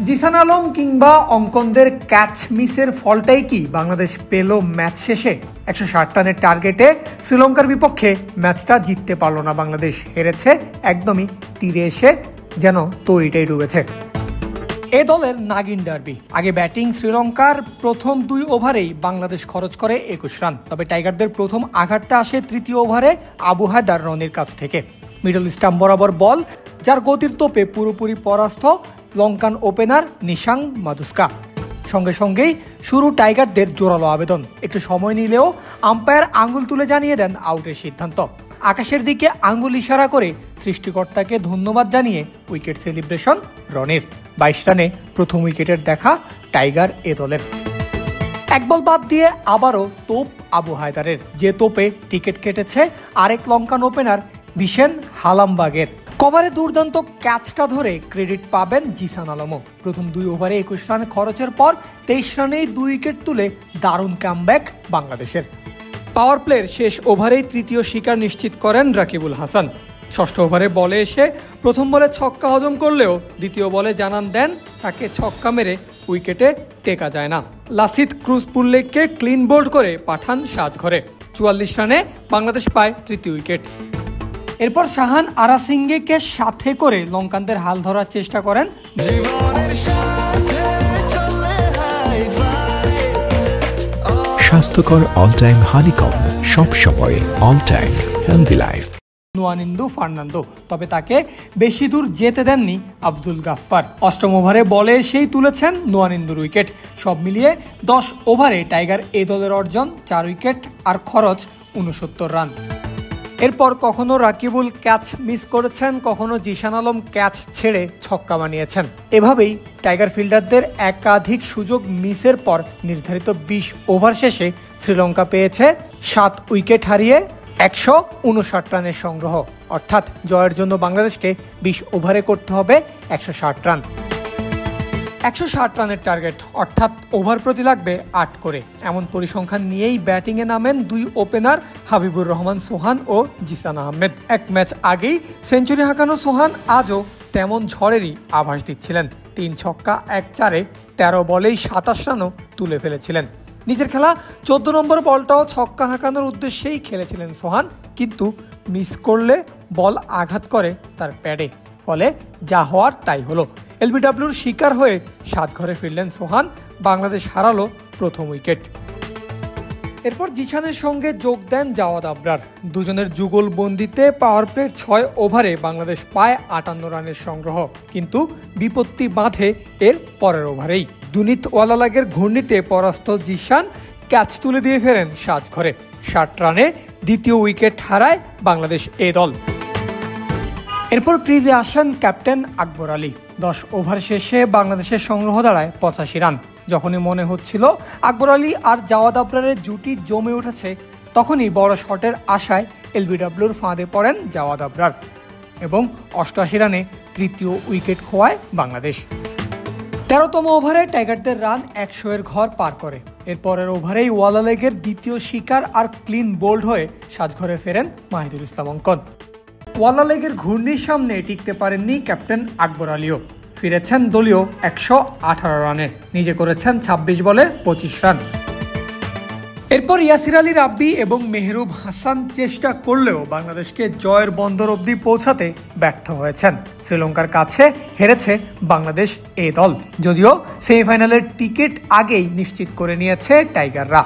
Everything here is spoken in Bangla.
জিসান আলম কিংবা অঙ্কনদের ক্যাচ মিসের ফলটাই কি বাংলাদেশ পেল ম্যাচ শেষে? 160 রানের টার্গেটে শ্রীলঙ্কার বিপক্ষে ম্যাচটা জিততে পারল না বাংলাদেশ। হেরেছে একদমই তীরে এসে, যেন তরিটাই ডুবেছে। এ দলের নাগিন ডার্বি। আগে ব্যাটিং শ্রীলঙ্কার প্রথম 2 ওভারেই বাংলাদেশ খরচ করে 21 রান। তবে টাইগারদের প্রথম আঘাতটা আসে তৃতীয় ওভারে আবু হায়দার রনির কাছ থেকে। মিডল স্টাম্প বরাবর বল, যার গতির তোপে পুরোপুরি পরাস্ত লঙ্কান ওপেনার নিশাং মাদুস্কা। সঙ্গে সঙ্গেই শুরু টাইগারদের জোরালো আবেদন। একটু সময় নিলেও আম্পায়ার আঙ্গুল তুলে জানিয়ে দেন আউটের সিদ্ধান্ত। আকাশের দিকে আঙ্গুল ইশারা করে সৃষ্টিকর্তাকে ধন্যবাদ জানিয়ে উইকেট সেলিব্রেশন রনির। 22 রানে প্রথম উইকেটের দেখা টাইগার এ দলের। এক বল বাদ দিয়ে আবারও তোপ আবু হায়দারের, যে তোপে টিকিট কেটেছে আরেক লঙ্কান ওপেনার বিশেন হালামবাগের। কভারে দুর্দান্ত ক্যাচটা ধরে ক্রেডিট পাবেন জিসান আলমও। প্রথম 2 ওভারে 21 রান খরচের পর 23 রানেই 2 উইকেট তুলে দারুণ কামব্যাক বাংলাদেশের। পাওয়ার প্লের শেষ ওভারেই তৃতীয় শিকার নিশ্চিত করেন রাকিবুল হাসান। ষষ্ঠ ওভারে বলে এসে প্রথম বলে ছক্কা হজম করলেও দ্বিতীয় বলে জানান দেন তাকে ছক্কা মেরে উইকেটে টেকা যায় না। লাসিথ ক্রুজপুল্লেককে ক্লিন বোল্ড করে পাঠান সাজঘরে। 44 রানে বাংলাদেশ পায় তৃতীয় উইকেট। এরপর শাহান আরাসিঙ্গেকে সাথে করে লঙ্কানদের হাল ধরার চেষ্টা করেন। স্বাস্থ্যকর অল টাইম হানিকম, সব সময় all time healthy life. Nuwanidu Fernando, তবে তাকে বেশি দূর যেতে দেননি আব্দুল গাফফার। অষ্টম ওভারে বলে এসেই তুলেছেন নোয়ানিন্দুর উইকেট। সব মিলিয়ে 10 ওভারে টাইগার এ দলের অর্জন 4 উইকেট আর খরচ 69 রান। এরপর কখনো রাকিবুল ক্যাচ মিস করেছেন, কখনো জিসান আলম ক্যাচ ছেড়ে ছক্কা বানিয়েছেন। এভাবেই টাইগার ফিল্ডারদের একাধিক সুযোগ মিসের পর নির্ধারিত 20 ওভার শেষে শ্রীলঙ্কা পেয়েছে 7 উইকেট হারিয়ে 159 রানের সংগ্রহ। অর্থাৎ জয়ের জন্য বাংলাদেশকে 20 ওভারে করতে হবে 160 রান। 160 রানের টার্গেট, অর্থাৎ ওভার প্রতি লাগবে 8 করে। এমন পরিসংখ্যান নিয়েই ব্যাটিংয়ে নামেন 2 ওপেনার হাবিবুর রহমান সোহান ও জিসান আহমেদ। এক ম্যাচ আগেই সেঞ্চুরি হাঁকানো সোহান আজও তেমন ঝড়েরই আভাস দিচ্ছিলেন। 3 ছক্কা 1 চারে 13 বলেই 27 রানও তুলে ফেলেছিলেন। নিজের খেলা 14 নম্বর বলটাও ছক্কা হাঁকানোর উদ্দেশ্যেই খেলেছিলেন সোহান, কিন্তু মিস করলে বল আঘাত করে তার প্যাডে। ফলে যা হওয়ার তাই হলো। এলবিডব্লিউর শিকার হয়ে সাজঘরে ফিরলেন সোহান। বাংলাদেশ হারালো প্রথম উইকেট। এরপর জিসানের সঙ্গে যোগ দেন জাওয়াদ আবরার। দুজনের যুগলবন্দিতে পাওয়ার প্লের 6 ওভারে বাংলাদেশ পায় 58 রানের সংগ্রহ। কিন্তু বিপত্তি বাঁধে এর পরের ওভারেই। দুনিত ওয়ালালাগের ঘূর্ণিতে পরাস্ত জিসান ক্যাচ তুলে দিয়ে ফেরেন সাজঘরে। 60 রানে দ্বিতীয় উইকেট হারায় বাংলাদেশ এ দল। এরপর ক্রিজে আসেন ক্যাপ্টেন আকবর আলী। 10 ওভার শেষে বাংলাদেশের সংগ্রহ দাঁড়ায় 85 রান। যখনই মনে হচ্ছিল আকবর আলী আর জাওয়াদ আবরারের জুটি জমে উঠেছে, তখনই বড় শটের আশায় এলবিডব্লিউর ফাঁদে পড়েন জাওয়াদ আবরার এবং 88 রানে তৃতীয় উইকেট খোয়ায় বাংলাদেশ। 13তম ওভারে টাইগারদের রান 100-এর ঘর পার করে। এরপরের ওভারেই ওয়ালালেগের দ্বিতীয় শিকার আর ক্লিন বোল্ড হয়ে সাজঘরে ফেরেন মাহিদুল ইসলাম অঙ্কন। ওয়ালালেগের ঘূর্ণির সামনে টিকতে পারেননি ক্যাপ্টেন আকবর আলীও। ফিরেছেন দলীয় 118 রানে, নিজে করেছেন 26 বলে 25 রান। এরপর ইয়াসির আলী রাব্বি এবং মেহরুব হাসান চেষ্টা করলেও বাংলাদেশকে জয়ের বন্দর অবধি পৌঁছাতে ব্যর্থ হয়েছেন। শ্রীলঙ্কার কাছে হেরেছে বাংলাদেশ এ দল, যদিও সেমিফাইনালের টিকিট আগেই নিশ্চিত করে নিয়েছে টাইগাররা।